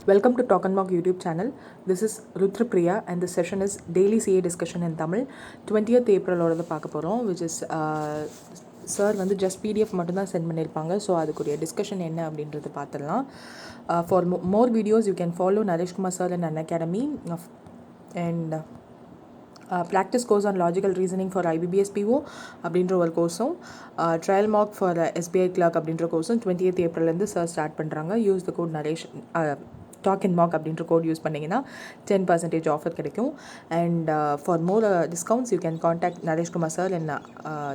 Welcome to Talk and Walk YouTube channel. This is Rudrapriya and this session is Daily CA Discussion in Tamil. 20th April ஓடது பார்க்க போகிறோம், which is sir வந்து just PDF மட்டும்தான் send பண்ணியிருப்பாங்க. So அதுக்குரிய discussion என்ன அப்படின்றது பார்த்துடலாம். For more videos you can follow Naresh Kumar sir and academy and practice course on logical reasoning for IBBS PO அப்படின்ற ஒரு கோர்ஸும் trial mark for SBI Clark அப்படின்ற கோர்ஸும் 20th ஏப்ரல்லேருந்து சார் ஸ்டார்ட் பண்ணுறாங்க. Use the code Naresh talk and mark அப்படின்ற code use பண்ணிங்கன்னா 10% offer கிடைக்கும். And for more discounts you can contact Naresh Kumar sir in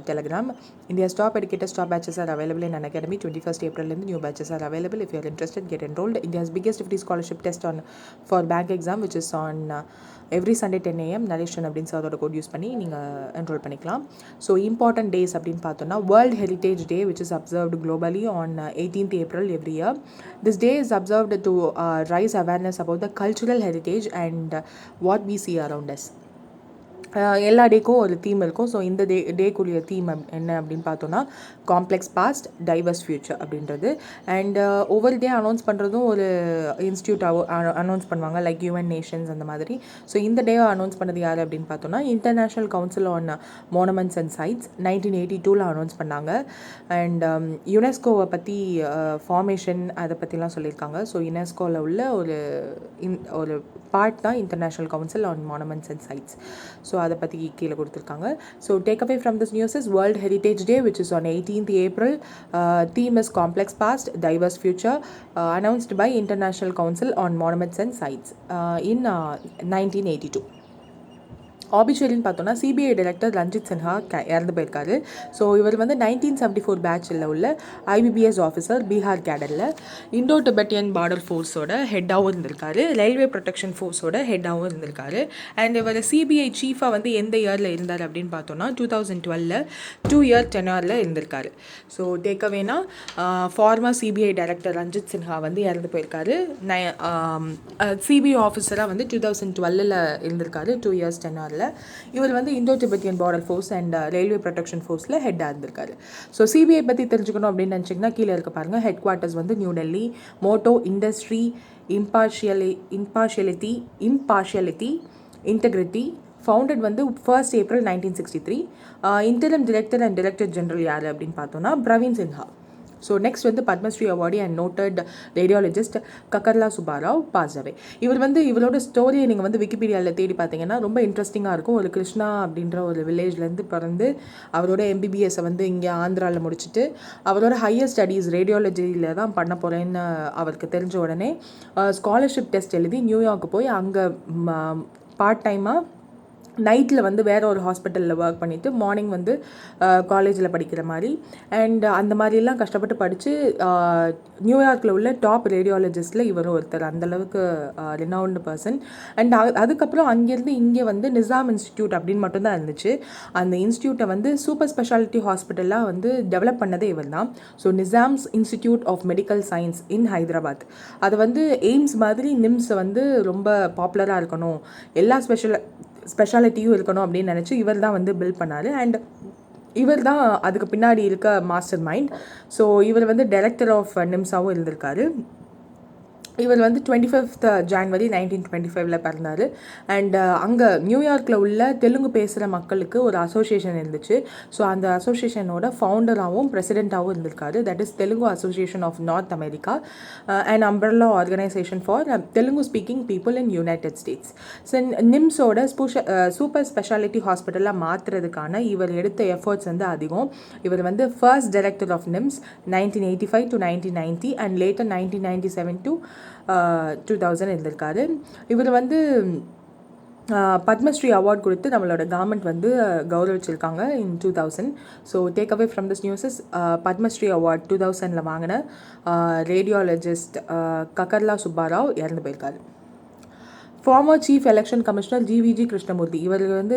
Telegram. India's top educators top batches are available in an academy. 21st April new batches are available. If you are interested, get enrolled. India's biggest free scholarship test for bank exam, which is on every Sunday 10 AM. Narration அப்படின்னு சாரோட code use பண்ணி நீங்கள் enrol பண்ணிக்கலாம். So important days அப்படின்னு பார்த்தோன்னா world heritage day, which is observed globally on 18th April every year. This day is observed to raise awareness about the cultural heritage and what we see around us. எல்லா டேக்கும் ஒரு theme இருக்கும். So இந்த டேக்குரிய theme என்ன அப்படின்னு பார்த்தோன்னா complex past divorce future அப்படின்றது. And ஒவ்வொரு டே announce பண்ணுறதும் ஒரு இன்ஸ்டியூட்டாக அனௌன்ஸ் பண்ணுவாங்க, லைக் UN நேஷன்ஸ் அந்த மாதிரி. ஸோ இந்த டேவை அனௌன்ஸ் பண்ணது யார் அப்படின்னு பார்த்தோன்னா international council on monuments and sites 1982 announce பண்ணாங்க. அண்ட் யுனெஸ்கோவை பற்றி ஃபார்மேஷன் அதை பற்றிலாம் சொல்லியிருக்காங்க. ஸோ யுனெஸ்கோவில் உள்ள ஒரு பார்ட் தான் international council on monuments and sites. So அதை பற்றி கீழே கொடுத்துருக்காங்க. So take away from this news is world heritage day, which is on 18th April. Theme is complex past, diverse future, announced by International Council on Monuments and Sites in 1982. ஆபிஷியலின்னு பார்த்தோன்னா CBI director Ranjit Sinha இறந்து போயிருக்காரு. So இவர் வந்து 1974 பேட்சில் உள்ள IBBS officer, Bihar கேடரில் Indo Tibetan border ஃபோர்ஸோட ஹெட்டாகவும் இருந்திருக்காரு, ரயில்வே ப்ரொடெக்ஷன் ஃபோர்ஸோட ஹெட்டாகவும் இருந்திருக்காரு. அண்ட் இவர் சிபிஐ சீஃபாக வந்து எந்த இயரில் இருந்தார் அப்படின்னு பார்த்தோன்னா 2012 2-year டென்யூரில் இருந்திருக்காரு. ஸோ டேக்அவேனா former CBI director Ranjit Sinha வந்து இறந்து போயிருக்காரு. சிபிஐ ஆஃபீஸராக வந்து 2012 இருந்திருக்காரு, 2 years டென்யூரில். இவர் வந்து Indo Tibetan border force and railway protection ஃபோர்ஸில் ஹெட்டாக இருந்திருக்காரு. ஸோ சிபிஐ பற்றி தெரிஞ்சுக்கணும் அப்படின்னு நினச்சிங்கன்னா கீழே இருக்க பாருங்கள். ஹெட் குவார்ட்டர்ஸ் வந்து New Delhi. Motto industry, impartiality, integrity. Founded வந்து 1st April 1963. Interim director and director general யார் அப்படின்னு பார்த்தோன்னா பிரவீன் சின்ஹா. ஸோ நெக்ஸ்ட் வந்து Padmashri awardee and noted radiologist Kakarla Subbarao pass away. இவரோட ஸ்டோரியை நீங்கள் வந்து விக்கிபீடியாவில் தேடி பார்த்தீங்கன்னா ரொம்ப இன்ட்ரெஸ்டிங்காக இருக்கும். ஒரு கிருஷ்ணா அப்படின்ற ஒரு வில்லேஜ்லேருந்து பிறந்து அவரோட MBBS வந்து இங்கே ஆந்திராவில் முடிச்சுட்டு அவரோட ஹையர் ஸ்டடீஸ் ரேடியாலஜியில் தான் பண்ண போகிறேன்னு அவருக்கு தெரிஞ்ச உடனே ஸ்காலர்ஷிப் டெஸ்ட் எழுதி நியூயார்க்கு போய் அங்கே பார்ட் டைமாக நைட்டில் வந்து வேறு ஒரு ஹாஸ்பிட்டலில் ஒர்க் பண்ணிவிட்டு மார்னிங் வந்து காலேஜில் படிக்கிற மாதிரி அண்ட் அந்த மாதிரிலாம் கஷ்டப்பட்டு படித்து நியூயார்க்கில் உள்ள டாப் ரேடியாலஜிஸ்டில் இவரும் ஒருத்தர், அந்தளவுக்கு ரினவுண்டு பர்சன். அண்ட் அதுக்கப்புறம் அங்கேருந்து இங்கே வந்து நிசாம் இன்ஸ்டியூட் அப்படின்னு மட்டும்தான் இருந்துச்சு. அந்த இன்ஸ்டியூட்டை வந்து சூப்பர் ஸ்பெஷாலிட்டி ஹாஸ்பிட்டலாக வந்து டெவலப் பண்ணதே இவர் தான். So Nizam's institute of medical science in Hyderabad. அது வந்து எய்ம்ஸ் மாதிரி நிம்ஸ் வந்து ரொம்ப பாப்புலராக இருக்கணும், எல்லா ஸ்பெஷாலிட்டியும் இருக்கணும் அப்படின்னு நினச்சி இவர் தான் வந்து பில்ட் பண்ணார். அண்ட் இவர் தான் அதுக்கு பின்னாடி இருக்க மாஸ்டர் மைண்ட். ஸோ இவர் வந்து டைரக்டர் ஆஃப் நிம்ஸாவும் இருந்திருக்காரு. இவர் வந்து 25th January 1925 பிறந்தார். அண்ட் அங்கே நியூயார்க்கில் உள்ள தெலுங்கு பேசுகிற மக்களுக்கு ஒரு அசோசியேஷன் இருந்துச்சு. ஸோ அந்த அசோசியேஷனோட ஃபவுண்டராகவும் பிரசிடெண்ட்டாகவும் இருந்திருக்காரு. That is Telugu association of North America, and umbrella organisation for Telugu speaking people in United States. So நிம்ஸோட சூப்பர் ஸ்பெஷாலிட்டி ஹாஸ்பிட்டலாக மாற்றுறதுக்கான இவர் எடுத்த எஃபர்ட்ஸ் வந்து அதிகம். இவர் வந்து first director of NIMS 1985 to 1990 and later 1997 to 2000 இருந்திருக்காரு. இவர் வந்து பத்மஸ்ரீ அவார்ட் கொடுத்து நம்மளோட கவர்மெண்ட் வந்து கௌரவிச்சிருக்காங்க in 2000. So take away from this newses Padmashri award 2000 வாங்கின ரேடியாலஜிஸ்ட் கக்கர்லா சுப்பாராவ் இறந்து போயிருக்காரு. Former chief election commissioner GVG Krishnamurthy, இவர் வந்து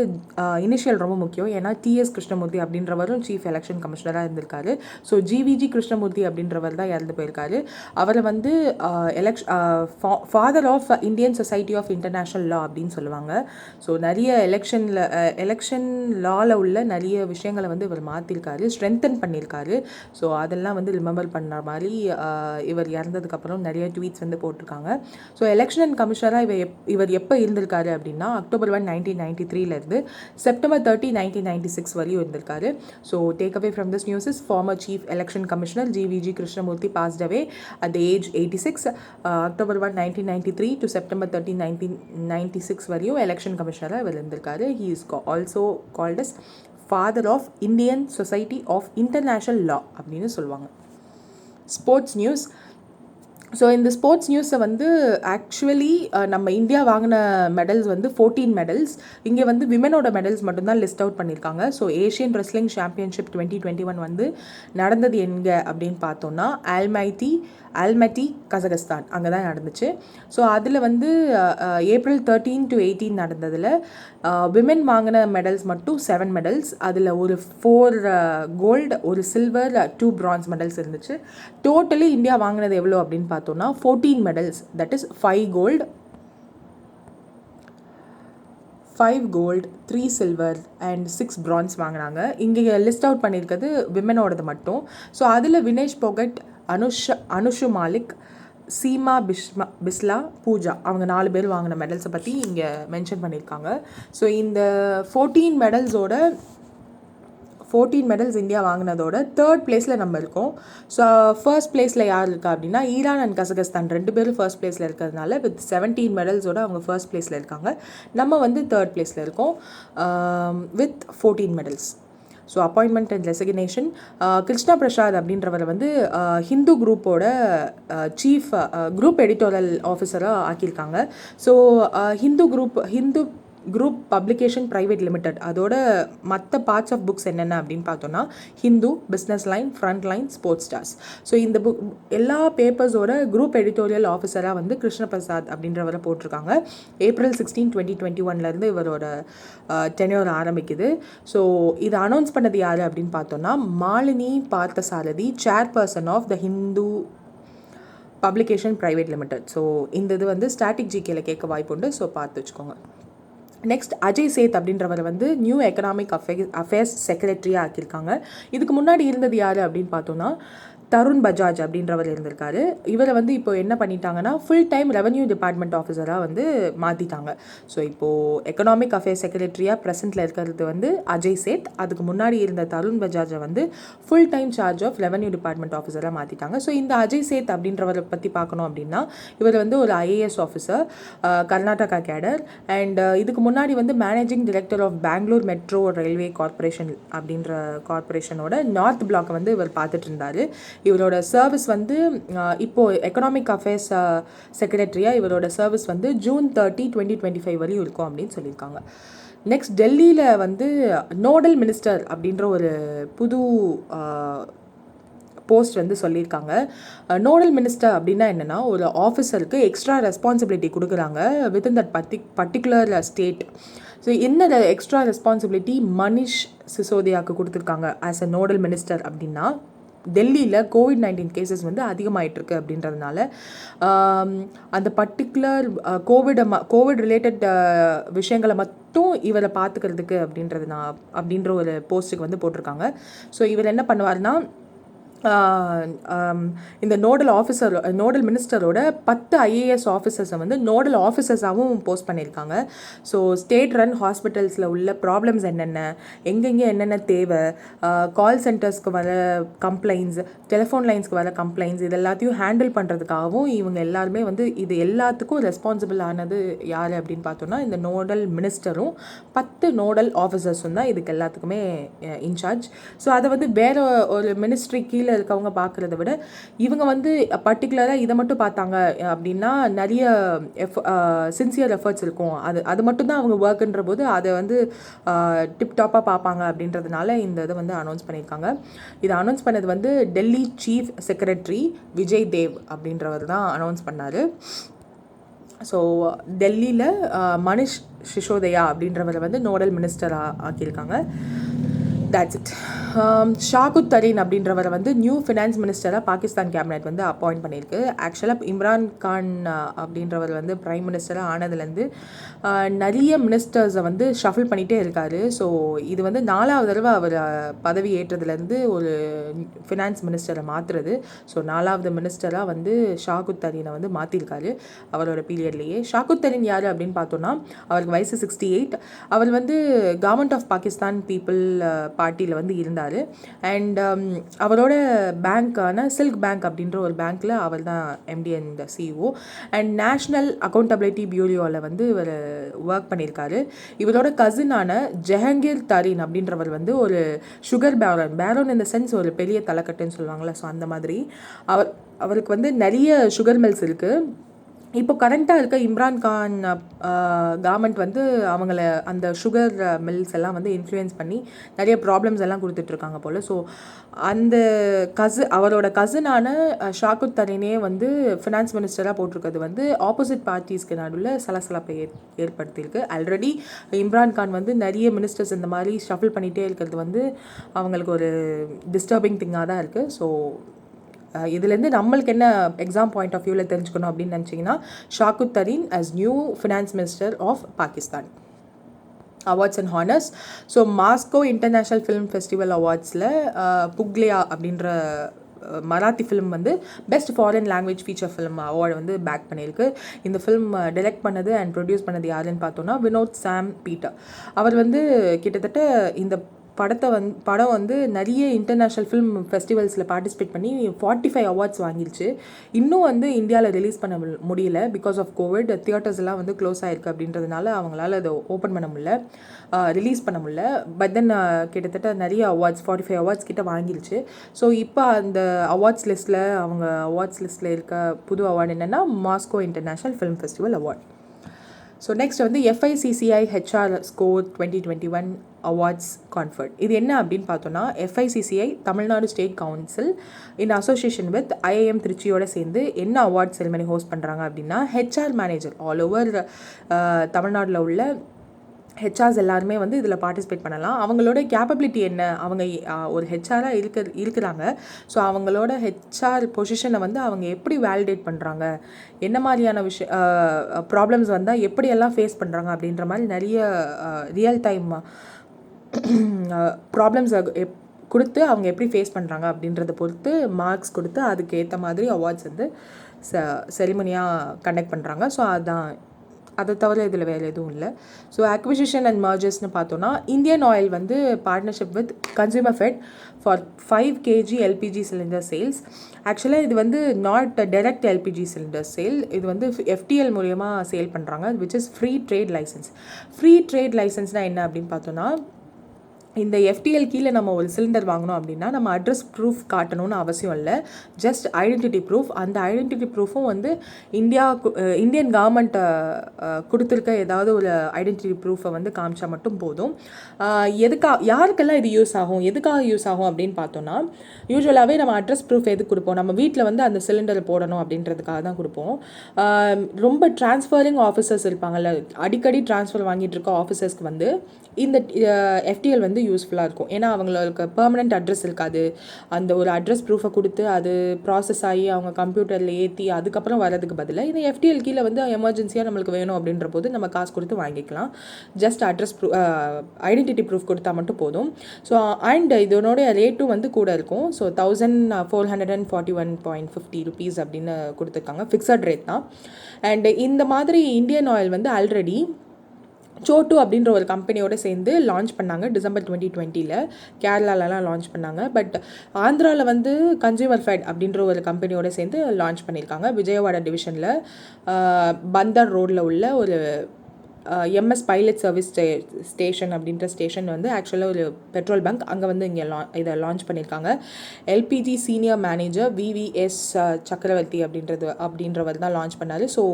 இனிஷியல் ரொம்ப முக்கியம், ஏன்னா டிஎஸ் கிருஷ்ணமூர்த்தி அப்படின்றவரும் சீஃப் எலெக்ஷன் கமிஷனராக இருந்திருக்காரு. ஸோ ஜிவிஜி கிருஷ்ணமூர்த்தி அப்படின்றவர் தான் இறந்து போயிருக்காரு. அவரை வந்து father of Indian society of international law அப்படின்னு சொல்லுவாங்க. ஸோ நிறைய எலெக்ஷன் லாவில் உள்ள நிறைய விஷயங்களை வந்து இவர் மாற்றிருக்காரு, ஸ்ட்ரென்தன் பண்ணியிருக்காரு. ஸோ அதெல்லாம் வந்து ரிமெம்பர் பண்ணுற மாதிரி இவர் இறந்ததுக்கப்புறம் நிறைய ட்வீட்ஸ் வந்து போட்டிருக்காங்க. ஸோ எலெக்ஷன் கமிஷனராக இவர் எப்போ இருந்திருக்காரு அப்படின்னா October 1, 1993 September 30, 1996 வரையும் இருந்திருக்காரு. So take away from this news is former chief election commissioner GVG Krishnamurthy passed away at the age 86. October 1, 1993 to September 30, 1996 வரையும் எலெக்ஷன் கமிஷனராக இவர் இருந்திருக்காரு. He is also called as father of Indian society of international law அப்படின்னு சொல்லுவாங்க. Sports news. So இந்த sports நியூஸை வந்து actually நம்ம இந்தியா வாங்கின மெடல்ஸ் வந்து 14 மெடல்ஸ். இங்கே வந்து விமனோட மெடல்ஸ் மட்டும்தான் லிஸ்ட் அவுட் பண்ணியிருக்காங்க. ஸோ ஏஷியன் ரெஸ்லிங் சாம்பியன்ஷிப் 2021 வந்து நடந்தது எங்கே அப்படின்னு பார்த்தோன்னா ஆல்மட்டி கசகஸ்தான், அங்கே தான் நடந்துச்சு. ஸோ அதில் வந்து April 13 to 18 நடந்ததில் விமென் வாங்கின மெடல்ஸ் மட்டும் 7 மெடல்ஸ். அதில் ஒரு 4 கோல்டு, ஒரு சில்வர், 2 பிரான்ஸ் மெடல்ஸ் இருந்துச்சு. டோட்டலி இந்தியா வாங்கினது எவ்வளோ அப்படின்னு பார்த்தோன்னா 14 medals. That is 5 gold, 3 silver and 6 bronze வாங்கினாங்க. இங்கே லிஸ்ட் அவுட் பண்ணியிருக்கிறது விமெனோடது மட்டும். ஸோ அதில் வினேஷ் போகட், அனுஷு மாலிக், சீமா பிஸ்லா, பூஜா, அவங்க 4 பேர் வாங்கின மெடல்ஸை பற்றி இங்கே மென்ஷன் பண்ணியிருக்காங்க. ஸோ இந்த 14 மெடல்ஸ் இந்தியா வாங்கினதோட 3rd பிளேஸில் நம்ம இருக்கோம். ஸோ ஃபர்ஸ்ட் பிளேஸில் யார் இருக்கா அப்படின்னா ஈரான் அண்ட் கசகஸ்தான் 2 பேரும் ஃபர்ஸ்ட் பிளேஸில் இருக்கிறதுனால வித் 17 மெடல்ஸோட அவங்க ஃபர்ஸ்ட் பிளேஸில் இருக்காங்க. நம்ம வந்து 3rd பிளேஸில் இருக்கோம் with 14 medals. So appointment and resignation. Krishna Prasad அப்படின்றவரை வந்து ஹிந்து குரூப்போட சீஃப் குரூப் எடிட்டோரியல் ஆஃபீஸராக ஆக்கியிருக்காங்க. So Hindu group publication private limited அதோட மற்ற பார்ட்ஸ் ஆஃப் புக்ஸ் என்னென்ன அப்படின்னு பார்த்தோன்னா Hindu, business line, frontline, sports stars. So இந்த புக் எல்லா பேப்பர்ஸோட குரூப் எடிட்டோரியல் ஆஃபீஸராக வந்து கிருஷ்ண பிரசாத் அப்படின்றவரை போட்டிருக்காங்க. April 16, 2021 இவரோட டென்யூர் ஆரம்பிக்குது. ஸோ இதை அனௌன்ஸ் பண்ணது யார் அப்படின்னு பார்த்தோன்னா Malini Parthasarathy, chairperson of the Hindu publication private limited. So இந்த இது வந்து ஸ்டாட்டிக் ஜிகேல கேட்க வாய்ப்பு உண்டு. ஸோ பார்த்து வச்சுக்கோங்க. நெக்ஸ்ட் அஜய் சேத் அப்படின்றவர் வந்து நியூ எக்கனாமிக் அஃபேர்ஸ் செக்ரட்டரியாக ஆக்கியிருக்காங்க. இதுக்கு முன்னாடி இருந்தது யார் அப்படின்னு பார்த்தோன்னா தருண் பஜாஜ் அப்படின்றவர் இருந்திருக்காரு. இவரை வந்து இப்போ என்ன பண்ணிட்டாங்கன்னா ஃபுல் டைம் ரெவன்யூ டிபார்ட்மெண்ட் ஆஃபீஸராக வந்து மாற்றிட்டாங்க. ஸோ இப்போது எக்கனாமிக் அஃபேர்ஸ் செக்ரட்டரியாக ப்ரெசென்ட்டில் இருக்கிறது வந்து அஜய் சேத். அதுக்கு முன்னாடி இருந்த தருண் பஜாஜை வந்து full time charge of revenue department ஆஃபீஸராக மாற்றிட்டாங்க. ஸோ இந்த அஜய் சேத் அப்படின்றவரை பற்றி பார்க்கணும் அப்படின்னா இவர் வந்து ஒரு IAS officer, Karnataka cadre. And இதுக்கு முன்னாடி வந்து managing director of Bangalore metro railway corporation அப்படின்ற கார்பரேஷனோட நார்த் பிளாக்கை வந்து இவர் பார்த்துட்டு இருந்தார். இவரோட சர்வீஸ் வந்து இப்போது எக்கனாமிக் அஃபேர்ஸ் செக்ரட்டரியாக இவரோட சர்வீஸ் வந்து June 30, 2025 வரையும் இருக்கும் அப்படின்னு சொல்லியிருக்காங்க. நெக்ஸ்ட் டெல்லியில் வந்து நோடல் மினிஸ்டர் அப்படின்ற ஒரு புது போஸ்ட் வந்து சொல்லியிருக்காங்க. நோடல் மினிஸ்டர் அப்படின்னா என்னென்னா ஒரு ஆஃபீஸருக்கு எக்ஸ்ட்ரா ரெஸ்பான்சிபிலிட்டி கொடுக்குறாங்க within that particular state. So என்ன எக்ஸ்ட்ரா ரெஸ்பான்சிபிலிட்டி மனிஷ் சிசோதியாவுக்கு கொடுத்துருக்காங்க ஆஸ் அ நோடல் மினிஸ்டர் அப்படின்னா டெல்லியில் COVID-19 கேசஸ் வந்து அதிகமாகிட்டுருக்கு அப்படின்றதுனால அந்த பர்டிகுலர் கோவிட் ரிலேட்டட் விஷயங்களை மட்டும் இவரை பார்த்துக்கிறதுக்கு அப்படின்ற ஒரு போஸ்ட்டுக்கு வந்து போட்டிருக்காங்க. ஸோ இவர் என்ன பண்ணுவார்னா இந்த நோடல் மினிஸ்டரோட 10 IAS ஆஃபீஸர்ஸை வந்து நோடல் ஆஃபீஸர்ஸாகவும் போஸ்ட் பண்ணியிருக்காங்க. ஸோ ஸ்டேட் ரன் ஹாஸ்பிட்டல்ஸில் உள்ள ப்ராப்ளம்ஸ் என்னென்ன, எங்கெங்கே என்னென்ன தேவை, கால் சென்டர்ஸ்க்கு வர கம்ப்ளைண்ட்ஸ், டெலிஃபோன் லைன்ஸ்க்கு வர கம்ப்ளைண்ட்ஸ், இது எல்லாத்தையும் ஹேண்டில் பண்ணுறதுக்காகவும் இவங்க எல்லாருமே வந்து இது எல்லாத்துக்கும் ரெஸ்பான்சிபிள் ஆனது யார் அப்படின்னு பார்த்தோன்னா இந்த நோடல் மினிஸ்டரும் 10 நோடல் ஆஃபீஸர்ஸும் தான் இதுக்கு எல்லாத்துக்குமே இன்சார்ஜ். ஸோ அதை வந்து வேற ஒரு மினிஸ்ட்ரி கீழே இருக்கவங்க பார்க்குறத விட இவங்க வந்து பர்டிகுலராக இதை மட்டும் பார்த்தாங்க அப்படின்னா நிறைய சின்சியர் எஃபர்ட்ஸ் இருக்கும். அது மட்டும்தான் அவங்க ஒர்க்குன்ற போது அதை வந்து டிப்டாப்பாக பார்ப்பாங்க அப்படின்றதுனால இந்த இதை வந்து அனௌன்ஸ் பண்ணியிருக்காங்க. இதை அனௌன்ஸ் பண்ணது வந்து டெல்லி சீஃப் செக்ரட்டரி விஜய் தேவ் அப்படின்றவர் தான் அனௌன்ஸ் பண்ணார். ஸோ டெல்லியில் மனிஷ் சிசோதையா அப்படின்றவரை வந்து நோடல் மினிஸ்டராக ஆக்கியிருக்காங்க. That's it. ஷாகுத் தரீன் அப்படின்றவரை வந்து நியூ ஃபினான்ஸ் மினிஸ்டராக பாகிஸ்தான் கேபினெட் வந்து அப்பாயிண்ட் பண்ணியிருக்கு. ஆக்சுவலாக இம்ரான் கான் அப்படின்றவர் வந்து ப்ரைம் மினிஸ்டராக ஆனதுலேருந்து நிறைய மினிஸ்டர்ஸை வந்து ஷஃபில் பண்ணிகிட்டே இருக்கார். ஸோ இது வந்து 4வது தடவை அவர் பதவி ஏற்றதுலேருந்து ஒரு ஃபினான்ஸ் மினிஸ்டரை மாற்றுறது. ஸோ 4வது மினிஸ்டராக வந்து ஷாகுத் தரீனை வந்து மாற்றிருக்காரு அவரோட பீரியட்லேயே. ஷாகுத் தரீன் யார் அப்படின்னு பார்த்தோன்னா அவருக்கு வயசு 68. அவர் வந்து கவர்மெண்ட் ஆஃப் பாகிஸ்தான் பீப்புள் பார்ட்டியில் வந்து இருந்தார். அண்ட் அவரோட பேங்க்கான சில்க் பேங்க் அப்படின்ற ஒரு பேங்க்கில் அவர் தான் MD and CEO. And national accountability பியூரோவில் வந்து இவர் ஒர்க் பண்ணியிருக்காரு. இவரோட கசினான ஜஹங்கீர் தரீன் அப்படின்றவர் வந்து ஒரு சுகர் பேரோன் இந்த சென்ஸ் ஒரு பெரிய தலைக்கட்டுன்னு சொல்லுவாங்கள்ல, ஸோ அந்த மாதிரி அவருக்கு வந்து நிறைய சுகர் மில்ஸ் இருக்குது. இப்போ கரண்ட்டாக இருக்க இம்ரான் கான் கவர்மெண்ட் வந்து அவங்கள அந்த சுகர் மில்ஸ் எல்லாம் வந்து இன்ஃப்ளூயன்ஸ் பண்ணி நிறைய ப்ராப்ளம்ஸ் எல்லாம் கொடுத்துட்ருக்காங்க போல். ஸோ அந்த அவரோட கசினான ஷாகுத் தரீனே வந்து ஃபினான்ஸ் மினிஸ்டராக போட்டிருக்கிறது வந்து ஆப்போசிட் பார்ட்டிஸ்க்கு நடுவில் சலசலப்பை ஏற்படுத்தியிருக்கு. ஆல்ரெடி இம்ரான் கான் வந்து நிறைய மினிஸ்டர்ஸ் இந்த மாதிரி ஷஃபில் பண்ணிகிட்டே இருக்கிறது வந்து அவங்களுக்கு ஒரு டிஸ்டர்பிங் திங்காக தான் இருக்குது. ஸோ இதுலேருந்து நம்மளுக்கு என்ன எக்ஸாம் பாயிண்ட் ஆஃப் வியூவில் தெரிஞ்சுக்கணும் அப்படின்னு நினச்சிங்கன்னா, Shaukat Tarin as new finance minister of Pakistan. Awards and honours. So Moscow international film festival அவார்ட்ஸில் புக்லியா அப்படின்ற மராத்தி ஃபிலிம் வந்து best foreign language feature film award வந்து பேக் பண்ணியிருக்கு. இந்த ஃபிலிம் டைரக்ட் பண்ணது அண்ட் ப்ரொடியூஸ் பண்ணது யாருன்னு பார்த்தோன்னா வினோத் சாம் பீட்டர். அவர் வந்து கிட்டத்தட்ட இந்த படம் வந்து நிறைய இன்டர்நேஷ்னல் ஃபிலிம் ஃபெஸ்டிவல்ஸில் பார்ட்டிசிபேட் பண்ணி 45 அவார்ட்ஸ் வாங்கிருச்சு. இன்னும் வந்து இந்தியாவில் ரிலீஸ் பண்ண முடியல பிகாஸ் ஆஃப் கோவிட். தியேட்டர்ஸ் எல்லாம் வந்து க்ளோஸ் ஆகிருக்கு அப்படின்றதுனால அவங்களால அதை ஓப்பன் பண்ண முடியல, ரிலீஸ் பண்ண முடியல. பட் தென் கிட்டத்தட்ட நிறைய அவார்ட்ஸ் 45 அவார்ட்ஸ் கிட்ட வாங்கிருச்சு. ஸோ இப்போ அந்த அவார்ட்ஸ் லிஸ்ட்டில் இருக்க புது அவார்டு என்னென்னா Moscow international film festival award. So next வந்து FICCI HR score 2021 awards comfort. இது என்ன அப்படின்னு பார்த்தோன்னா, FICCI Tamil Nadu state council in association with IIM திருச்சியோட சேர்ந்து என்ன அவார்ட் செரிமனி ஹோஸ்ட் பண்ணுறாங்க அப்படின்னா, HR மேனேஜர் ஆல் ஓவர் தமிழ்நாட்டில் உள்ள ஹெச்ஆர்ஸ் எல்லாருமே வந்து இதில் பார்ட்டிசிபேட் பண்ணலாம். அவங்களோட கேப்பபிலிட்டி என்ன, அவங்க ஒரு ஹெச்ஆராக இருக்கிறாங்க. ஸோ அவங்களோட ஹெச்ஆர் பொசிஷனை வந்து அவங்க எப்படி வேலிடேட் பண்ணுறாங்க, என்ன மாதிரியான ப்ராப்ளம்ஸ் வந்தால் எப்படியெல்லாம் ஃபேஸ் பண்ணுறாங்க அப்படின்ற மாதிரி நிறைய ரியல் டைம் ப்ராப்ளம்ஸ் கொடுத்து அவங்க எப்படி ஃபேஸ் பண்ணுறாங்க அப்படின்றத பொறுத்து மார்க்ஸ் கொடுத்து அதுக்கு ஏற்ற மாதிரி அவார்ட்ஸ் வந்து செரிமனியாக கண்டக்ட் பண்ணுறாங்க. ஸோ அதை தவிர இதில் வேறு எதுவும் இல்லை. ஸோ அக்விசிஷன் அண்ட் மர்ஜர்ஸ்னு பார்த்தோன்னா, இந்தியன் ஆயில் வந்து partnership with consumer fed for 5 kg LPG cylinder sales. ஆக்சுவலாக இது வந்து not direct LPG cylinder sale, இது வந்து FTL மூலயமா சேல் பண்ணுறாங்க, which is free trade licence. Free trade லைசன்ஸ்னால் என்ன அப்படின்னு பார்த்தோன்னா, இந்த FTL கீழே நம்ம ஒரு சிலிண்டர் வாங்கினோம் அப்படின்னா நம்ம அட்ரஸ் ப்ரூஃப் காட்டணும்னு அவசியம் இல்லை, ஜஸ்ட் ஐடென்டிட்டி ப்ரூஃப். அந்த ஐடென்டிட்டி ப்ரூஃபும் வந்து இந்தியன் கவர்மெண்ட் கொடுத்துருக்க ஏதாவது ஒரு ஐடென்டிட்டி ப்ரூஃபை வந்து காமிச்சா மட்டும் போதும். யாருக்கெல்லாம் இது யூஸ் ஆகும், எதுக்காக யூஸ் ஆகும் அப்படின்னு பார்த்தோன்னா, யூஸ்வலாகவே நம்ம அட்ரஸ் ப்ரூஃப் எதுக்கு கொடுப்போம், நம்ம வீட்டில் வந்து அந்த சிலிண்டரை போடணும் அப்படின்றதுக்காக தான் கொடுப்போம். ரொம்ப டிரான்ஸ்ஃபரிங் ஆஃபீஸர்ஸ் இருப்பாங்கள்ல, அடிக்கடி டிரான்ஸ்ஃபர் வாங்கிட்டு இருக்க ஆஃபீஸர்ஸ்க்கு வந்து இந்த FTL வந்து யூஸ்ஃபுல்லாக இருக்கும். ஏன்னா அவங்களுக்கு பெர்மனெண்ட் அட்ரஸ் இருக்காது. அந்த ஒரு அட்ரஸ் ப்ரூஃபை கொடுத்து அது ப்ராசஸ் ஆகி அவங்க கம்ப்யூட்டரில் ஏற்றி அதுக்கப்புறம் வரதுக்கு பதிலாக இந்த FTL கீழே வந்து எமர்ஜென்சியாக நம்மளுக்கு வேணும் அப்படின்ற போது நம்ம காசு கொடுத்து வாங்கிக்கலாம். ஜஸ்ட் அட்ரஸ் ஐடென்டிட்டி ப்ரூஃப் கொடுத்தா மட்டும் போதும். ஸோ அண்ட் இதனோட ரேட்டும் வந்து கூட இருக்கும். ஸோ 1441.50 rupees அப்படின்னு கொடுத்துருக்காங்க, ஃபிக்ஸட் ரேட் தான். அண்ட் இந்த மாதிரி இந்தியன் ஆயில் வந்து ஆல்ரெடி சோட்டு அப்படின்ற ஒரு கம்பெனியோடு சேர்ந்து லான்ச் பண்ணாங்க டிசம்பர் 2020 கேரளாலலாம் லான்ச் பண்ணாங்க. பட் ஆந்திராவில் வந்து கன்சியூமர் ஃபெட் அப்படின்ற ஒரு கம்பெனியோடு சேர்ந்து லான்ச் பண்ணியிருக்காங்க. விஜயவாடா டிவிஷனில் பந்தர் ரோடில் உள்ள ஒரு MS பைலட் சர்வீஸ் ஸ்டேஷன் அப்படின்ற ஸ்டேஷன் வந்து ஆக்சுவலாக ஒரு பெட்ரோல் பங்க், அங்கே வந்து இங்கே இதை லான்ச் பண்ணியிருக்காங்க. LPG சீனியர் மேனேஜர் VVS சக்கரவர்த்தி அப்படின்றவர் தான் லான்ச் பண்ணார். So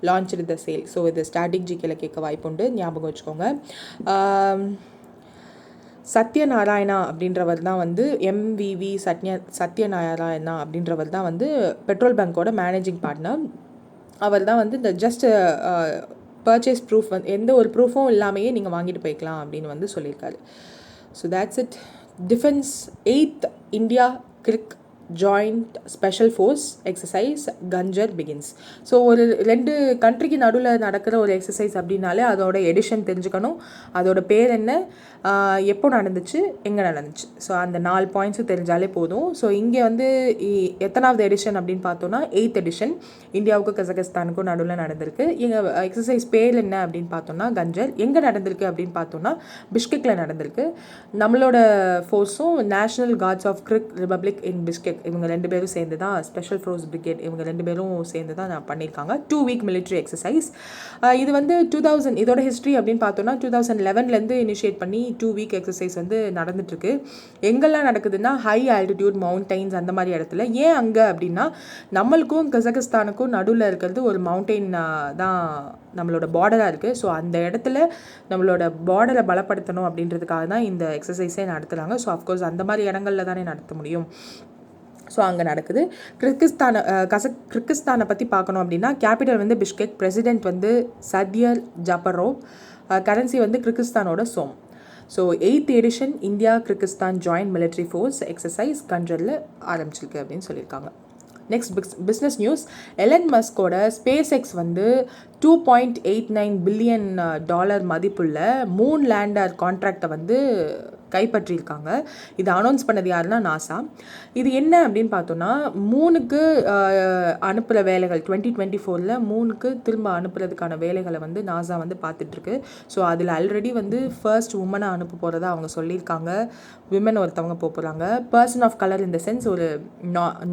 launch the sale. So இது ஸ்ட்ராட்டஜிக்கில் கேட்க வாய்ப்புண்டு, ஞாபகம் வச்சுக்கோங்க. சத்யநாராயணா அப்படின்றவர் தான் வந்து MVV சத்யநாராயணா அப்படின்றவர் தான் வந்து பெட்ரோல் பங்கோட மேனேஜிங் பார்ட்னர். அவர் தான் வந்து இந்த ஜஸ்ட் பர்ச்சேஸ் ப்ரூஃப் வந்து எந்த ஒரு ப்ரூஃபும் இல்லாமையே நீங்கள் வாங்கிட்டு போய்க்கலாம் அப்படின்னு வந்து சொல்லியிருக்காரு. So that's it. Defence 8th India Kyrgyz joint special force exercise Khanjar begins. So ஒரு 2 கண்ட்ரிக்கு நடுவில் நடக்கிற ஒரு எக்ஸசைஸ் அப்படின்னாலே அதோட எடிஷன் தெரிஞ்சுக்கணும், அதோட பேர் என்ன, எப்போ நடந்துச்சு, எங்கே நடந்துச்சு. ஸோ அந்த 4 பாயிண்ட்ஸும் தெரிஞ்சாலே போதும். ஸோ இங்கே வந்து எத்தனாவது எடிஷன் அப்படின்னு பார்த்தோன்னா 8th எடிஷன் இந்தியாவுக்கும் கசகஸ்தானுக்கும் நடுவில் நடந்திருக்கு. எங்கள் எக்ஸசைஸ் பேர் என்ன அப்படின்னு பார்த்தோன்னா கஞ்சர். எங்கே நடந்திருக்கு அப்படின்னு பார்த்தோன்னா பிஷ்கெக்கில் நடந்திருக்கு. நம்மளோட ஃபோர்ஸும் national guards of Kyrgyz republic in Bishkek இவங்க 2 பேரும் சேர்ந்து தான் ஸ்பெஷல் ஃபோர்ஸ் பிரிகேட் இவங்க 2 பேரும் சேர்ந்து தான் நான் பண்ணியிருக்காங்க. 2 வீக் மிலிட்ரி எக்ஸசைஸ். இது வந்து 2000 இதோட ஹிஸ்ட்ரி அப்படின்னு பார்த்தோன்னா 2011லேருந்து இனிஷியேட் பண்ணி 2 வீக் எக்ஸசைஸ் வந்து நடந்துட்டுருக்கு. எங்கெல்லாம் நடக்குதுன்னா ஹை ஆல்டிடியூட் மவுண்டைன்ஸ் அந்த மாதிரி இடத்துல. ஏன் அங்கே அப்படின்னா நம்மளுக்கும் கசகஸ்தானுக்கும் நடுவில் இருக்கிறது ஒரு மவுண்டெயின் தான் நம்மளோட பார்டராக இருக்குது. ஸோ அந்த இடத்துல நம்மளோட பார்டரை பலப்படுத்தணும் அப்படின்றதுக்காக தான் இந்த எக்ஸசைஸே நடத்துகிறாங்க. ஸோ அஃப்கோர்ஸ் அந்த மாதிரி இடங்களில் தானே நடத்த முடியும். ஸோ அங்கே நடக்குது. கிர்கிஸ்தானை பற்றி பார்க்கணும் அப்படின்னா கேபிட்டல் வந்து பிஷ்கெக், பிரசிடென்ட் வந்து சத்யர் ஜாப்பரோவ், கரன்சி வந்து கிர்கிஸ்தானோட som. So 8th edition India Kyrgyzstan joint military force exercise கஞ்சரில் ஆரம்பிச்சிருக்கு அப்படின்னு சொல்லியிருக்காங்க. Next business news. எலன் மஸ்கோட ஸ்பேஸ் எக்ஸ் வந்து $2.89 பில்லியன் மதிப்புள்ள மூன் லேண்டர் கான்ட்ராக்டை வந்து கைப்பற்றியிருக்காங்க. இது அனௌன்ஸ் பண்ணது யாருன்னா நாசா. இது என்ன அப்படின்னு பார்த்தோன்னா மூணுக்கு அனுப்புகிற வேலைகள் 2024 மூணுக்கு திரும்ப அனுப்புறதுக்கான வேலைகளை வந்து நாசா வந்து பார்த்துட்ருக்கு. ஸோ அதில் ஆல்ரெடி வந்து ஃபர்ஸ்ட் உமனை அனுப்ப போகிறதா அவங்க சொல்லியிருக்காங்க. விமன் ஒருத்தவங்க போகிறாங்க. பர்சன் ஆஃப் கலர் இந்த சென்ஸ் ஒரு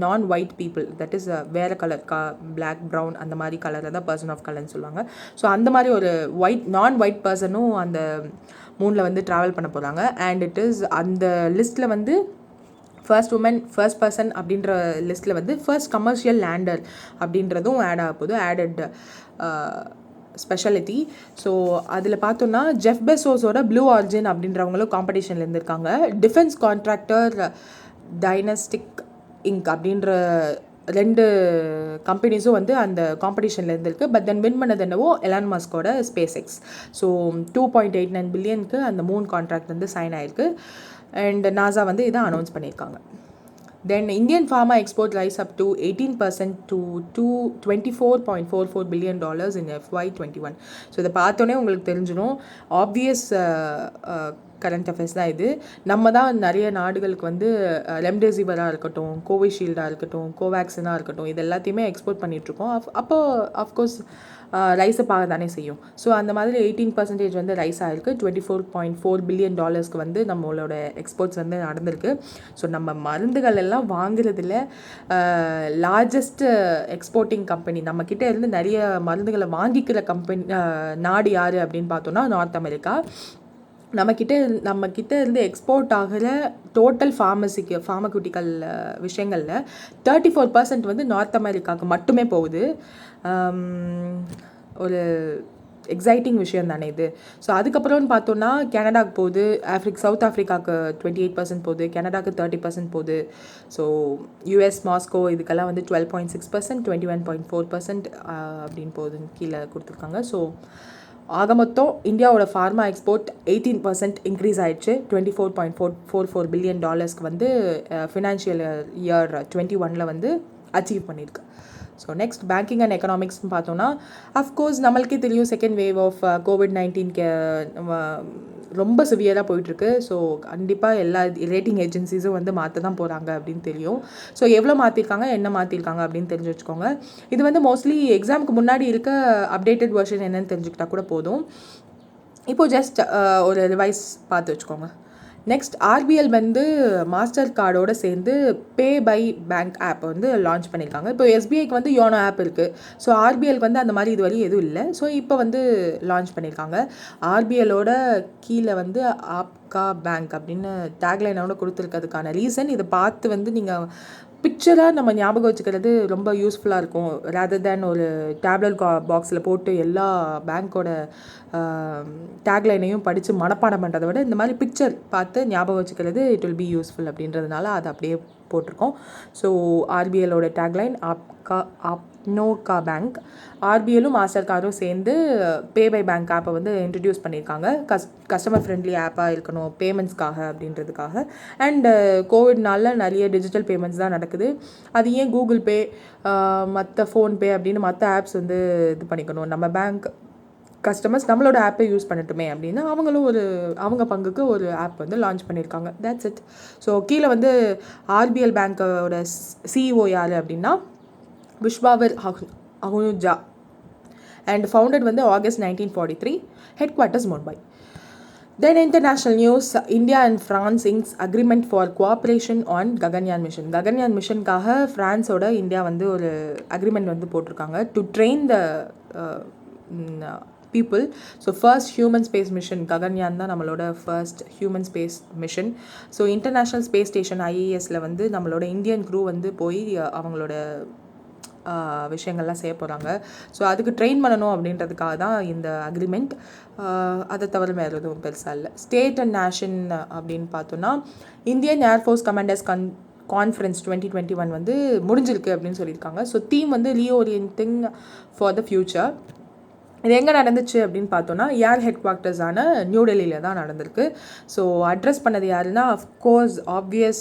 நான் ஒயிட் பீப்புள், தட் இஸ் வேறு கலர் பிளாக் ப்ரௌன் அந்த மாதிரி கலரை தான் பர்சன் ஆஃப் கலர்னு சொல்லுவாங்க. ஸோ அந்த மாதிரி ஒரு நான் ஒயிட் பர்சனும் அந்த மூணில் வந்து ட்ராவல் பண்ண போகிறாங்க. அண்ட் இட் இஸ் அந்த லிஸ்ட்டில் வந்து ஃபர்ஸ்ட் உமன் ஃபர்ஸ்ட் பர்சன் அப்படின்ற லிஸ்ட்டில் வந்து ஃபர்ஸ்ட் கமர்ஷியல் லேண்டர் அப்படின்றதும் ஆட் ஆக போகுது, ஆடட் ஸ்பெஷாலிட்டி. ஸோ அதில் பார்த்தோன்னா ஜெஃப் பெசோஸோட ப்ளூ ஆரிஜின் அப்படின்றவங்களும் காம்படிஷனில் இருந்திருக்காங்க. டிஃபென்ஸ் கான்ட்ராக்டர் டைனஸ்டிக் இங்க் அப்படின்ற 2 கம்பெனிஸும் வந்து அந்த காம்படிஷனில் இருந்திருக்கு. பட் தென் வின் பண்ணது என்னவோ எலான் மஸ்கோட ஸ்பேஸ் எக்ஸ். ஸோ $2.89 பில்லியனுக்கு அந்த மூன் கான்ட்ராக்ட் வந்து சைன் ஆயிருக்கு. அண்ட் நாசா வந்து இதை அனௌன்ஸ் பண்ணியிருக்காங்க. Then Indian pharma export rise up to 18% to $24.44 billion in FY21. So இதை பார்த்தோன்னே உங்களுக்கு தெரிஞ்சிடும், ஆப்வியஸ் கரண்ட் அஃபேர்ஸ் தான் இது. நம்ம தான் நிறைய நாடுகளுக்கு வந்து ரெம்டெசிவிராக இருக்கட்டும், கோவிஷீல்டாக இருக்கட்டும், கோவேக்சினாக இருக்கட்டும், இது எல்லாத்தையுமே எக்ஸ்போர்ட் பண்ணிகிட்ருக்கோம். அப்போது அஃப்கோர்ஸ் ரைஸை பார்க்க தானே செய்யும். ஸோ அந்த மாதிரி 18% வந்து ரைஸ் ஆகிருக்கு. $24.4 பில்லியன் வந்து நம்மளோட எக்ஸ்போர்ட்ஸ் வந்து நடந்திருக்கு. ஸோ நம்ம மருந்துகள் எல்லாம் வாங்குறதுல லார்ஜஸ்ட் எக்ஸ்போர்ட்டிங் கம்பெனி, நம்மக்கிட்ட இருந்து நிறைய மருந்துகளை வாங்கிக்கிற கம்பெனி நாடு யார் அப்படின்னு பார்த்தோன்னா நார்த் அமெரிக்கா. நம்மக்கிட்ட இருந்து எக்ஸ்போர்ட் ஆகிற டோட்டல் ஃபார்மகுட்டிக்கல் விஷயங்களில் 34% வந்து நார்த் அமெரிக்காவுக்கு மட்டுமே போகுது. ஒரு எக்ஸைட்டிங் விஷயம் தானே இது. ஸோ அதுக்கப்புறம்னு பார்த்தோன்னா கனடாவுக்கு போகுது, சவுத் ஆஃப்ரிக்காவுக்கு 28% போகுது, கனடாவுக்கு 30% போகுது. ஸோ யூஎஸ் மாஸ்கோ இதுக்கெல்லாம் வந்து 12.6%, 21.4% அப்படின்னு போகுதுன்னு கீழே கொடுத்துருக்காங்க. ஸோ ஆக மொத்தம் இந்தியாவோட ஃபார்மா எக்ஸ்போர்ட் 18% இன்க்ரீஸ் ஆயிடுச்சு. $24.44 பில்லியன் வந்து ஃபினான்ஷியல் இயர் 21 வந்து அச்சீவ் பண்ணியிருக்கு. ஸோ நெக்ஸ்ட் பேங்கிங் அண்ட் எக்கனாமிக்ஸ்னு பார்த்தோன்னா அஃப்கோர்ஸ் நம்மளுக்கே தெரியும் செகண்ட் வேவ் ஆஃப் COVID-19 ரொம்ப சிவியராக போயிட்டுருக்கு. ஸோ கண்டிப்பாக எல்லா ரேட்டிங் ஏஜென்சிஸும் வந்து மாற்ற தான் போகிறாங்க அப்படின்னு தெரியும். ஸோ எவ்வளோ மாற்றிருக்காங்க, என்ன மாற்றிருக்காங்க அப்படின்னு தெரிஞ்சு வச்சுக்கோங்க. இது வந்து மோஸ்ட்லி எக்ஸாமுக்கு முன்னாடி இருக்க அப்டேட்டட் வெர்ஷன் என்னன்னு தெரிஞ்சுக்கிட்டா கூட போதும். இப்போது ஜஸ்ட் ஒரு ரிவைஸ் பார்த்து வச்சுக்கோங்க. நெக்ஸ்ட் ஆர்பிஎல் வந்து மாஸ்டர் கார்டோடு சேர்ந்து பே பை பேங்க் ஆப் வந்து லான்ச் பண்ணியிருக்காங்க. இப்போ எஸ்பிஐக்கு வந்து யோனோ ஆப் இருக்குது. ஸோ ஆர்பிஎல்க்கு வந்து அந்த மாதிரி இதுவரையும் எதுவும் இல்லை. ஸோ இப்போ வந்து லான்ச் பண்ணியிருக்காங்க. ஆர்பிஎலோட கீழே வந்து ஆப்கா பேங்க் அப்படின்னு டேக்லைனோட கொடுத்துருக்கிறதுக்கான ரீசன், இதை பார்த்து வந்து நீங்கள் பிக்சராக நம்ம ஞாபகம் வச்சுக்கிறது ரொம்ப யூஸ்ஃபுல்லாக இருக்கும். ரேதர் தேன் ஒரு டேப்லெட் பாக்ஸில் போட்டு எல்லா பேங்க்கோட டேக்லைனையும் படித்து மனப்பாடம் பண்ணுறதை விட இந்த மாதிரி பிக்சர் பார்த்து ஞாபகம் வச்சுக்கிறது இட் வில் பி யூஸ்ஃபுல் அப்படின்றதுனால அதை அப்படியே போட்டிருக்கோம். ஸோ ஆர்பிஎல்லோட டேக்லைன் அப்னோகா பேங்க். ஆர்பிஎல்லும் மாஸ்டர் கார்டும் சேர்ந்து பே பை பேங்க் ஆப்பை வந்து இன்ட்ரடியூஸ் பண்ணியிருக்காங்க. கஸ்டமர் ஃப்ரெண்ட்லி ஆப்பாக இருக்கணும் பேமெண்ட்ஸ்க்காக அப்படின்றதுக்காக. அண்டு கோவிட்னால நிறைய டிஜிட்டல் பேமெண்ட்ஸ் தான் நடக்குது. அது ஏன் கூகுள் பே மற்ற ஃபோன்பே அப்படின்னு மற்ற ஆப்ஸ் வந்து இது பண்ணிக்கணும், நம்ம பேங்க் கஸ்டமர்ஸ் நம்மளோட ஆப்பை யூஸ் பண்ணட்டுமே அப்படின்னு அவங்களும் அவங்க பங்குக்கு ஒரு ஆப் வந்து லான்ச் பண்ணியிருக்காங்க. That's it. ஸோ கீழே வந்து ஆர்பிஎல் பேங்க்கோட சிஇஓ யார் அப்படின்னா விஸ்வாவர் அஹுஜா அண்ட் ஃபவுண்டட் வந்து August 1943, headquarters Mumbai. Then international news. India and France inks agreement for cooperation on Gaganyaan mission. Gaganyaan மிஷனுக்காக ஃப்ரான்ஸோட இந்தியா வந்து ஒரு அக்ரிமெண்ட் வந்து போட்டிருக்காங்க to train the people. So first human space mission Gaganyaan தான் நம்மளோட first human space mission. So international space station ஐஏஎஸில் வந்து நம்மளோட இந்தியன் க்ரூ வந்து போய் அவங்களோட விஷயங்கள்லாம் செய்ய போகிறாங்க. ஸோ அதுக்கு ட்ரெயின் பண்ணணும் அப்படின்றதுக்காக தான் இந்த அக்ரிமெண்ட். அதை தவிர வேறு எதுவும் பெருசாக இல்லை. ஸ்டேட் அண்ட் நேஷன் அப்படின்னு பார்த்தோன்னா இந்தியன் ஏர்ஃபோர்ஸ் கமாண்டர்ஸ் கான்ஃபரன்ஸ் 2021 வந்து முடிஞ்சிருக்கு அப்படின்னு சொல்லியிருக்காங்க. ஸோ தீம் வந்து ரீஓரியன்டிங் ஃபார் த ஃப்யூச்சர். இது எங்கே நடந்துச்சு அப்படின்னு பார்த்தோன்னா ஏர் ஹெட் குவார்ட்டர்ஸான நியூ டெல்லியில் தான் நடந்திருக்கு. ஸோ அட்ரஸ் பண்ணது யாருன்னா of course obvious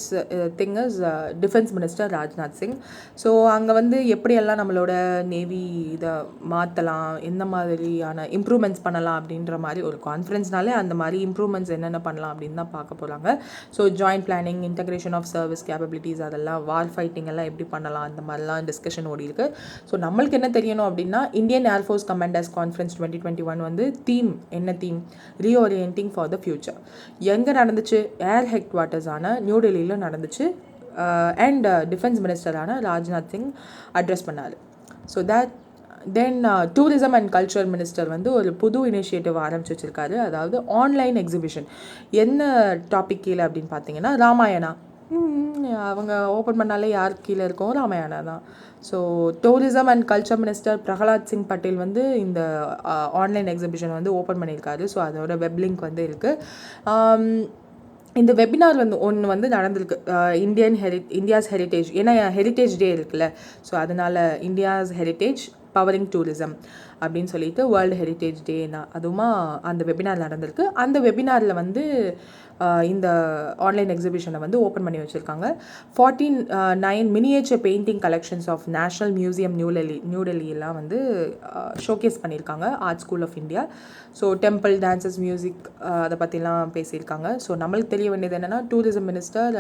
thing is defence minister Rajnath Singh. So அங்கே வந்து எப்படியெல்லாம் நம்மளோட நேவி இதை மாற்றலாம், எந்த மாதிரியான இம்ப்ரூவ்மெண்ட்ஸ் பண்ணலாம் அப்படின்ற மாதிரி ஒரு கான்ஃபரன்ஸ்னாலே அந்த மாதிரி இம்ப்ரூவ்மெண்ட்ஸ் என்னென்ன பண்ணலாம் அப்படின்னு தான் பார்க்க போகிறாங்க. So joint planning, integration of service capabilities, அதெல்லாம் வார் ஃபைட்டிங் எல்லாம் எப்படி பண்ணலாம் அந்த மாதிரிலாம் டிஸ்கஷன் ஓடி இருக்கு. ஸோ நம்மளுக்கு என்ன தெரியணும் அப்படின்னா இந்தியன் ஏர்ஃபோர்ஸ் கமாண்டர்ஸ் கான்ஃபரன்ஸ் 2021 வந்து தீம் என்ன theme? Reorienting for the future. எங்கே நடந்துச்சு? ஏர் ஹெட் குவார்ட்டர்ஸான நியூ டெல்லியில் நடந்துச்சு. அண்ட் டிஃபென்ஸ் மினிஸ்டரான ராஜ்நாத் சிங் அட்ரஸ் பண்ணார். So then tourism and culture minister வந்து ஒரு புது இனிஷியேட்டிவ் ஆரம்பிச்சு வச்சுருக்காரு. அதாவது ஆன்லைன் எக்ஸிபிஷன். என்ன டாபிக் கீழே அப்படின்னு பார்த்தீங்கன்னா ராமாயணா. அவங்க ஓப்பன் பண்ணாலே யார் கீழே இருக்கோம்? ராமாயணா தான். So tourism and culture minister Prahlad Singh Patel வந்து இந்த ஆன்லைன் எக்ஸிபிஷன் வந்து ஓப்பன் பண்ணியிருக்காரு. ஸோ அதோட வெப் லிங்க் வந்து இருக்குது. இந்த வெபினார் வந்து ஒன்று வந்து நடந்திருக்கு. இந்தியாஸ் ஹெரிட்டேஜ், ஏன்னா ஹெரிட்டேஜ் டே இருக்குல்ல, ஸோ அதனால் இந்தியாஸ் ஹெரிட்டேஜ் பவரிங் டூரிசம் அப்படின்னு சொல்லிட்டு வேர்ல்டு ஹெரிட்டேஜ் டேனா அதுவுமா அந்த வெபினார் நடந்திருக்கு. அந்த வெபினாரில் வந்து இந்த ஆன்லைன் எக்ஸிபிஷனை வந்து ஓப்பன் பண்ணி வச்சுருக்காங்க. 49 miniature painting collections of national museum new டெல்லியெல்லாம் வந்து ஷோகேஸ் பண்ணியிருக்காங்க art school of India. So temple, dances, music அதை பற்றிலாம் பேசியிருக்காங்க. ஸோ நம்மளுக்கு தெரிய வேண்டியது என்னென்னா டூரிசம் மினிஸ்டர்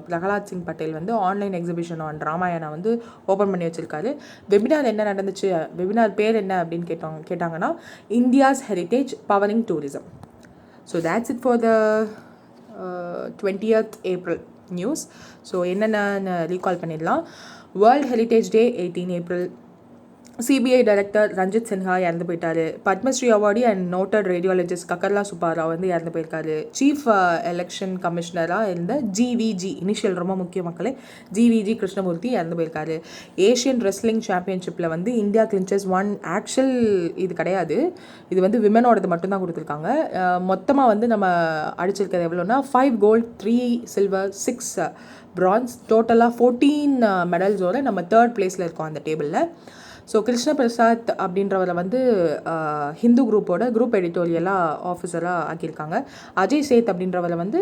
பிரகலாத் சிங் பட்டேல் வந்து ஆன்லைன் எக்ஸிபிஷன் ஆன் ராமாயணா வந்து ஓப்பன் பண்ணி வச்சுருக்காரு. வெபினார் என்ன நடந்துச்சு, வெபினார் பேர் என்ன அப்படின்னு கேட்டாங்கன்னா India's heritage powering tourism. So that's it for the 20th April news. So என்னென்ன ரீகால் பண்ணிடலாம். World heritage day 18 April. CBI director Ranjit Sinha இறந்து போயிட்டார். Padmashri awardee and noted radiologist Kakarla Subbarao வந்து இறந்து போயிருக்காரு. சீஃப் எலெக்ஷன் கமிஷனராக இருந்த ஜிவிஜி, இனிஷியல் ரொம்ப முக்கிய மக்களே, ஜிவிஜி கிருஷ்ணமூர்த்தி இறந்து போயிருக்காரு. ஏஷியன் ரெஸ்லிங் சாம்பியன்ஷிப்பில் வந்து இந்தியா கிளின்ச்சஸ் 1 ஆக்சுவல் இது கிடையாது, இது வந்து விமனோடது மட்டும்தான் கொடுத்துருக்காங்க. மொத்தமாக வந்து நம்ம அடிச்சிருக்கிறது எவ்வளோன்னா 5 கோல்ட் 3 சில்வர் 6 பிரான்ஸ், டோட்டலாக 14 மெடல்ஸோடு நம்ம 3rd பிளேஸில் இருக்கோம் அந்த டேபிளில். ஸோ கிருஷ்ண பிரசாத் அப்படின்றவரை வந்து ஹிந்து குரூப்போட குரூப் எடிட்டோரியலாக ஆஃபீஸராக ஆக்கியிருக்காங்க. அஜய் சேத் அப்படின்றவரை வந்து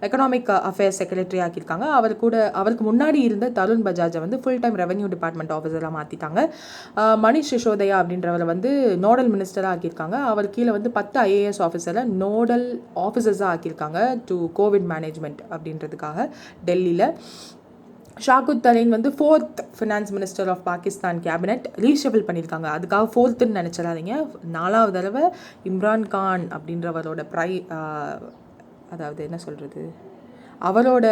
எக்கனாமிக் அஃபேர்ஸ் செக்ரட்டரி ஆக்கியிருக்காங்க. அவருக்கு முன்னாடி இருந்த தருண் பஜாஜை வந்து ஃபுல் டைம் ரெவன்யூ டிபார்ட்மெண்ட் ஆஃபீஸராக மாற்றிட்டாங்க. மணிஷ் சிசோதையா அப்படின்றவரை வந்து நோடல் மினிஸ்டராக ஆக்கியிருக்காங்க. அவர் கீழே வந்து 10 ஐஏஎஸ் ஆஃபீஸரை நோடல் ஆஃபீஸர்ஸாக ஆக்கியிருக்காங்க டு கோவிட் மேனேஜ்மெண்ட் அப்படின்றதுக்காக டெல்லியில். ஷாகுத் தரீன் வந்து 4th finance minister of Pakistan cabinet reshuffle பண்ணியிருக்காங்க. அதுக்காக 4th நினச்சிடாதீங்க, 4வது தடவை இம்ரான் கான் அப்படின்றவரோட அதாவது என்ன சொல்கிறது, அவரோட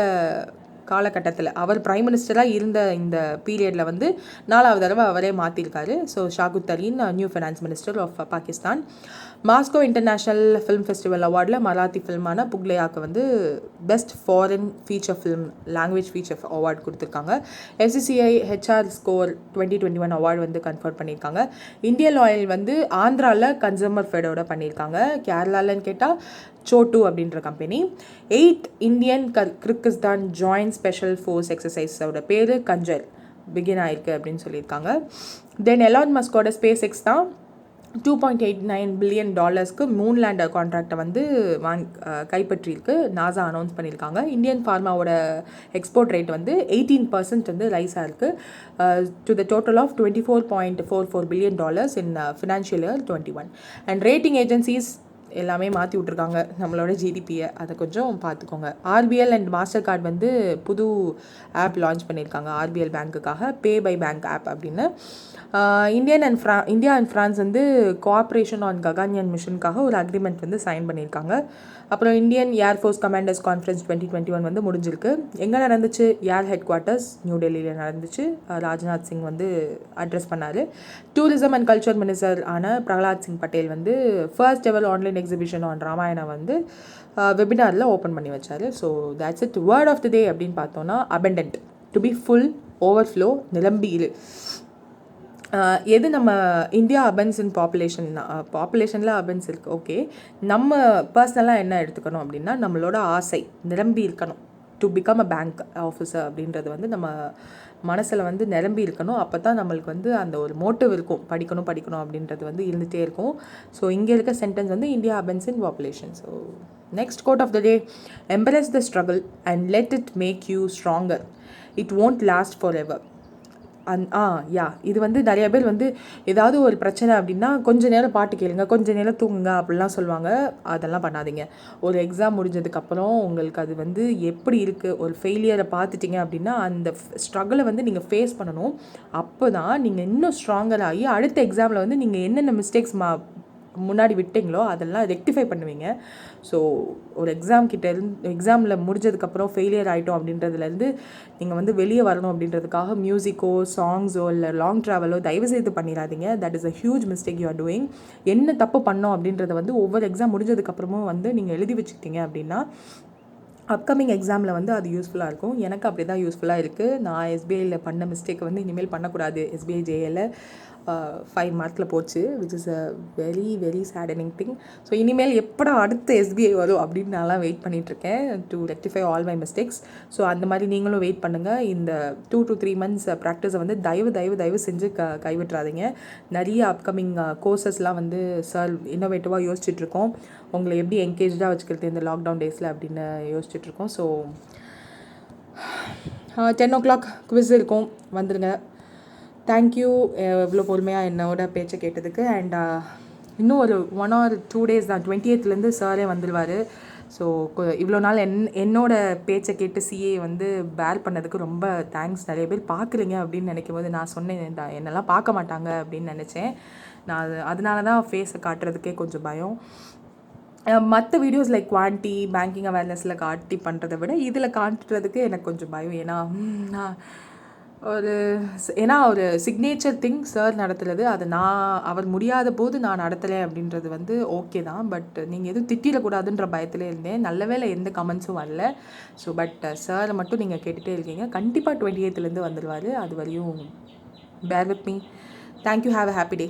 காலகட்டத்தில் அவர் பிரைம் மினிஸ்டராக இருந்த இந்த பீரியடில் வந்து 4வது தடவை அவரே மாற்றிருக்காரு. So Shaukat Tarin new finance minister of Pakistan. Moscow international film festival அவார்டில் மராத்தி ஃபில்மான புக்லையாவுக்கு வந்து best foreign feature film language feature award கொடுத்துருக்காங்க. FCCI ஹெச்ஆர் ஸ்கோர் 2021 அவார்டு வந்து கன்ஃபர்ம் பண்ணியிருக்காங்க. இந்தியன் ஆயில் வந்து ஆந்திராவில் கன்சூமர் ஃபெடோட பண்ணியிருக்காங்க. கேரளாலன்னு கேட்டால் சோட்டு அப்படின்ற company. 8 Indian Kyrgyzstan joins special force எக்ஸசைஸோட பேர் கஞ்சர் பிகின் ஆயிருக்கு அப்படின்னு சொல்லியிருக்காங்க. தென் எலான் மஸ்கோட ஸ்பேஸ் எக்ஸ் தான் $2.89 பில்லியன் மூன் லேண்டர் கான்ட்ராக்டை வந்து கைப்பற்றியிருக்கு. நாசா அனௌன்ஸ் பண்ணியிருக்காங்க. இந்தியன் ஃபார்மாவோட எக்ஸ்போர்ட் ரேட் வந்து 18% வந்து ரைஸ் ஆயிருக்கு to the total of $24.44 billion in financial year 21. And rating agencies எல்லாமே மாற்றி விட்ருக்காங்க நம்மளோட ஜிடிபியை, அதை கொஞ்சம் பார்த்துக்கோங்க. ஆர்பிஎல் அண்ட் மாஸ்டர் கார்டு வந்து புது ஆப் லான்ச் பண்ணியிருக்காங்க ஆர்பிஎல் பேங்க்குக்காக, பே பை பேங்க் ஆப் அப்படின்னு. இந்தியா அண்ட் ஃப்ரான்ஸ் வந்து கோஆப்ரேஷன் ஆன் ககான்யான் மிஷனுக்காக ஒரு அக்ரிமெண்ட் வந்து சைன் பண்ணியிருக்காங்க. அப்புறம் இந்தியன் ஏர்ஃபோர்ஸ் கமாண்டர்ஸ் கான்ஃபரன்ஸ் 2021 வந்து முடிஞ்சிருக்கு. எங்கே நடந்துச்சு? ஏர் ஹெட் குவார்ட்டர்ஸ் நியூ டெல்லியில் நடந்துச்சு. ராஜ்நாத் சிங் வந்து அட்ரஸ் பண்ணார். டூரிசம் அண்ட் கல்ச்சர் மினிஸ்டர் ஆன பிரகலாத் சிங் பட்டேல் வந்து first ever online exhibition on Ramayana வந்து வெபினாரில் ஓப்பன் பண்ணி வச்சார். So that's it. Word of the day அப்படின்னு பார்த்தோன்னா abundant, to be full, overflow, நிரம்பி இரு. எது நம்ம இந்தியா அபன்ஸ் இன் பாப்புலேஷனில் அபன்ஸ் இருக்குது. ஓகே, நம்ம பர்சனலாக என்ன எடுத்துக்கணும் அப்படின்னா நம்மளோட ஆசை நிரம்பி இருக்கணும். To become a bank officer அப்படின்றது வந்து நம்ம மனசில் வந்து நிரம்பி இருக்கணும். அப்போ தான் நம்மளுக்கு வந்து அந்த ஒரு மோட்டிவ் இருக்கும், படிக்கணும் அப்படின்றது வந்து இருந்துகிட்டே இருக்கும். ஸோ இங்கே இருக்க சென்டென்ஸ் வந்து India abounds in population. So next quote of the day, embrace the struggle and let it make you stronger. It won't last forever. இது வந்து நிறைய பேர் வந்து ஏதாவது ஒரு பிரச்சனை அப்படின்னா கொஞ்ச நேரம் பாட்டு கேளுங்க, கொஞ்ச நேரம் தூங்குங்க அப்படிலாம் சொல்லுவாங்க. அதெல்லாம் பண்ணாதீங்க. ஒரு எக்ஸாம் முடிஞ்சதுக்கப்புறம் உங்களுக்கு அது வந்து எப்படி இருக்குது, ஒரு ஃபெயிலியரை பார்த்துட்டிங்க அப்படின்னா அந்த ஸ்ட்ரகிளை வந்து நீங்கள் ஃபேஸ் பண்ணணும். அப்போ தான் நீங்கள் இன்னும் ஸ்ட்ராங்கர் ஆகி அடுத்த எக்ஸாமில் வந்து நீங்கள் என்னென்ன மிஸ்டேக்ஸ் முன்னாடி விட்டிங்களோ அதெல்லாம் ரெக்டிஃபை பண்ணுவீங்க. ஸோ ஒரு எக்ஸாமில் முடிஞ்சதுக்கப்புறம் ஃபெயிலியர் ஆகிட்டோம் அப்படின்றதுலேருந்து நீங்கள் வந்து வெளியே வரணும் அப்படின்றதுக்காக மியூசிக்கோ சாங்ஸோ இல்லை லாங் ட்ராவலோ தயவுசெய்து பண்ணிடாதீங்க. That is a huge mistake you are doing. என்ன தப்பு பண்ணோம் அப்படின்றத வந்து ஒவ்வொரு எக்ஸாம் முடிஞ்சதுக்கப்புறமும் வந்து நீங்கள் எழுதி வச்சுக்கிட்டீங்க அப்படின்னா அப்கமிங் எக்ஸாமில் வந்து அது யூஸ்ஃபுல்லாக இருக்கும். எனக்கு அப்படி தான் யூஸ்ஃபுல்லாக இருக்குது. நான் எஸ்பிஐயில் பண்ண மிஸ்டேக்கை வந்து இனிமேல் பண்ணக்கூடாது. எஸ்பிஐ ஜேஏல 5 மார்க்கில் போச்சு, which is a very very saddening thing. So இனிமேல் எப்படா அடுத்த எஸ்பிஐ வரும் அப்படின்னு நான்லாம் வெயிட் பண்ணிகிட்ருக்கேன் to rectify all my mistakes. So அந்த மாதிரி நீங்களும் வெயிட் பண்ணுங்கள். இந்த 2 to 3 months ப்ராக்டிஸை வந்து தயவு செஞ்சு கைவிட்றாதீங்க. நிறைய அப்கமிங் கோர்சஸ்லாம் வந்து சார் இன்னோவேட்டிவாக யோசிச்சுட்ருக்கோம். உங்களை எப்படி என்கேஜாக வச்சுக்கிறது இந்த லாக்டவுன் டேஸில் அப்படின்னு யோசிச்சுட்ருக்கோம். ஸோ 10 o'clock குவிஸ் இருக்கும், வந்துடுங்க. தேங்க்யூ இவ்வளோ பொறுமையாக என்னோட பேச்சை கேட்டதுக்கு. அண்ட் இன்னும் ஒரு 1 or 2 days தான், 28th சாரே வந்துடுவார். ஸோ இவ்வளோ நாள் என்னோட பேச்சை கேட்டு சிஏ வந்து பேர் பண்ணதுக்கு ரொம்ப தேங்க்ஸ். நிறைய பேர் பார்க்குறீங்க அப்படின்னு நினைக்கும் போது நான் சொன்னேன் என்னெல்லாம் பார்க்க மாட்டாங்க அப்படின்னு நினச்சேன். நான் அதனால தான் ஃபேஸை காட்டுறதுக்கே கொஞ்சம் பயம். மற்ற வீடியோஸ் லைக் குவான்டி பேங்கிங் அவேர்னஸில் காட்டி பண்ணுறதை விட இதில் காட்டுறதுக்கு எனக்கு கொஞ்சம் பயம். ஏன்னா ஒரு சிக்னேச்சர் திங் சார் நடத்துறது, அது அவர் முடியாத போது நான் நடத்தலை அப்படின்றது வந்து ஓகே தான். பட் நீங்கள் எதுவும் திட்டிடக்கூடாதுன்ற பயத்திலே இருந்தேன். நல்ல வேளை எந்த கமெண்ட்ஸும் வரல. ஸோ பட் சாரை மட்டும் நீங்கள் கேட்டுகிட்டே இருக்கீங்க. கண்டிப்பாக 28th வந்துடுவார். அது வரையும் bear with me. Thank you. Have a happy day.